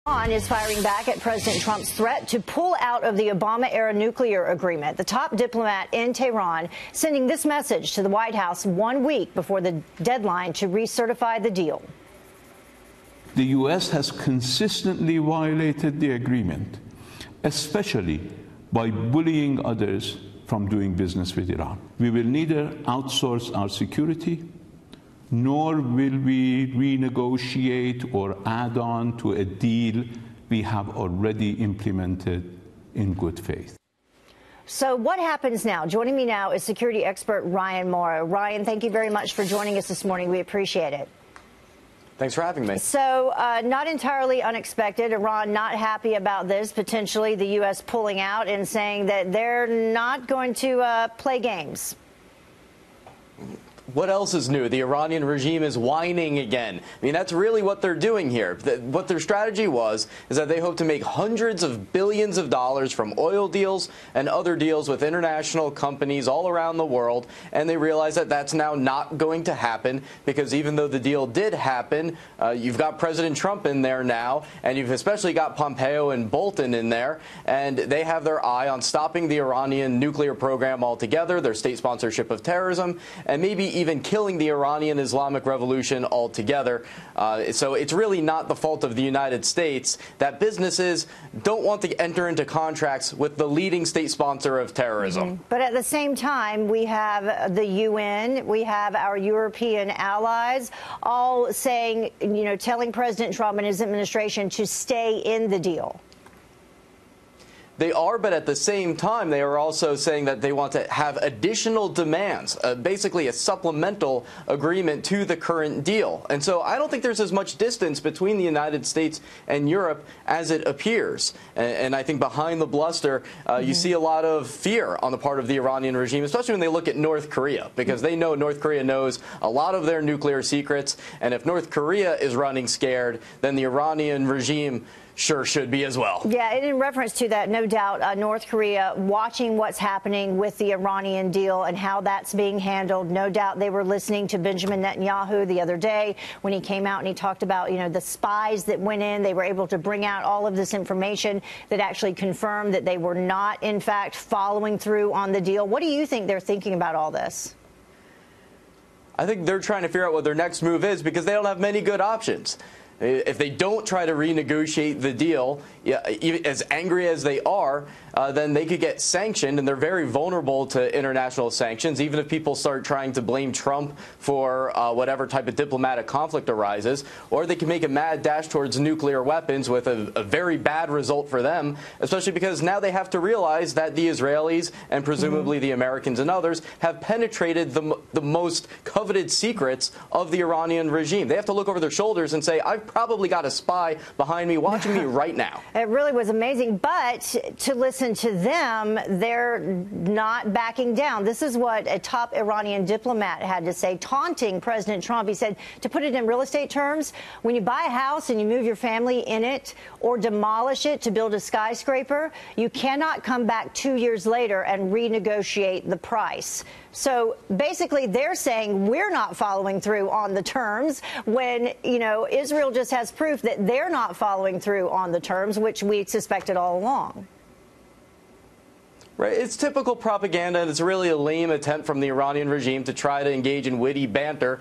Iran is firing back at President Trump's threat to pull out of the Obama-era nuclear agreement. The top diplomat in Tehran sending this message to the White House 1 week before the deadline to recertify the deal. The U.S. has consistently violated the agreement, especially by bullying others from doing business with Iran. We will neither outsource our security, nor will we renegotiate or add on to a deal we have already implemented in good faith. So what happens now? Joining me now is security expert Ryan Mauro. Ryan, thank you very much for joining us this morning. We appreciate it. Thanks for having me. So not entirely unexpected. Iran not happy about this, potentially the U.S. pulling out and saying that they're not going to play games. What else is new? The Iranian regime is whining again. I mean, that's really what they're doing here. What their strategy is that they hope to make hundreds of billions of dollars from oil deals and other deals with international companies all around the world, and they realize that that's now not going to happen because even though the deal did happen, you've got President Trump in there now, and you've especially got Pompeo and Bolton in there, and they have their eye on stopping the Iranian nuclear program altogether, their state sponsorship of terrorism, and maybe even killing the Iranian Islamic Revolution altogether. So it's really not the fault of the United States that businesses don't want to enter into contracts with the leading state sponsor of terrorism. But at the same time, we have the UN, we have our European allies all saying, you know, telling President Trump and his administration to stay in the deal. They are, but at the same time, they are also saying that they want to have additional demands, basically a supplemental agreement to the current deal. And so I don't think there's as much distance between the United States and Europe as it appears. And I think behind the bluster, you see a lot of fear on the part of the Iranian regime, especially when they look at North Korea, because they know North Korea knows a lot of their nuclear secrets. And if North Korea is running scared, then the Iranian regime sure should be as well. Yeah, and in reference to that, no doubt, North Korea watching what's happening with the Iranian deal and how that's being handled. No doubt they were listening to Benjamin Netanyahu the other day when he came out and he talked about, you know, the spies that went in. They were able to bring out all of this information that actually confirmed that they were not, in fact, following through on the deal. What do you think they're thinking about all this? I think they're trying to figure out what their next move is because they don't have many good options. If they don't try to renegotiate the deal, even as angry as they are, then they could get sanctioned, and they're very vulnerable to international sanctions, even if people start trying to blame Trump for whatever type of diplomatic conflict arises, or they can make a mad dash towards nuclear weapons with a very bad result for them, especially because now they have to realize that the Israelis and presumably the Americans and others have penetrated the most coveted secrets of the Iranian regime. They have to look over their shoulders and say, I've probably got a spy behind me watching me right now. It really was amazing. But to listen to them, they're not backing down. This is what a top Iranian diplomat had to say, taunting President Trump. He said, to put it in real estate terms, when you buy a house and you move your family in it or demolish it to build a skyscraper, you cannot come back 2 years later and renegotiate the price. So basically, they're saying we're not following through on the terms when, you know, Israel just has proof that they're not following through on the terms, which we suspected all along. Right. It's typical propaganda, and it's really a lame attempt from the Iranian regime to try to engage in witty banter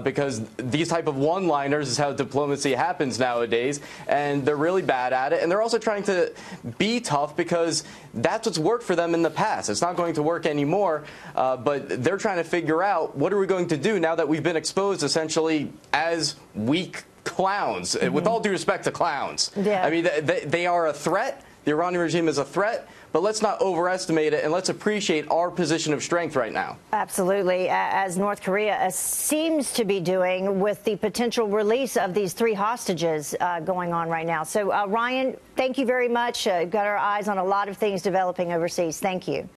because these type of one-liners is how diplomacy happens nowadays, and they're really bad at it. And they're also trying to be tough because that's what's worked for them in the past. It's not going to work anymore, but they're trying to figure out what are we going to do now that we've been exposed essentially as weak clowns, with all due respect to clowns. Yeah. I mean, they are a threat. The Iranian regime is a threat, but let's not overestimate it, and let's appreciate our position of strength right now. Absolutely, as North Korea seems to be doing with the potential release of these 3 hostages going on right now. So, Ryan, thank you very much. Got our eyes on a lot of things developing overseas. Thank you.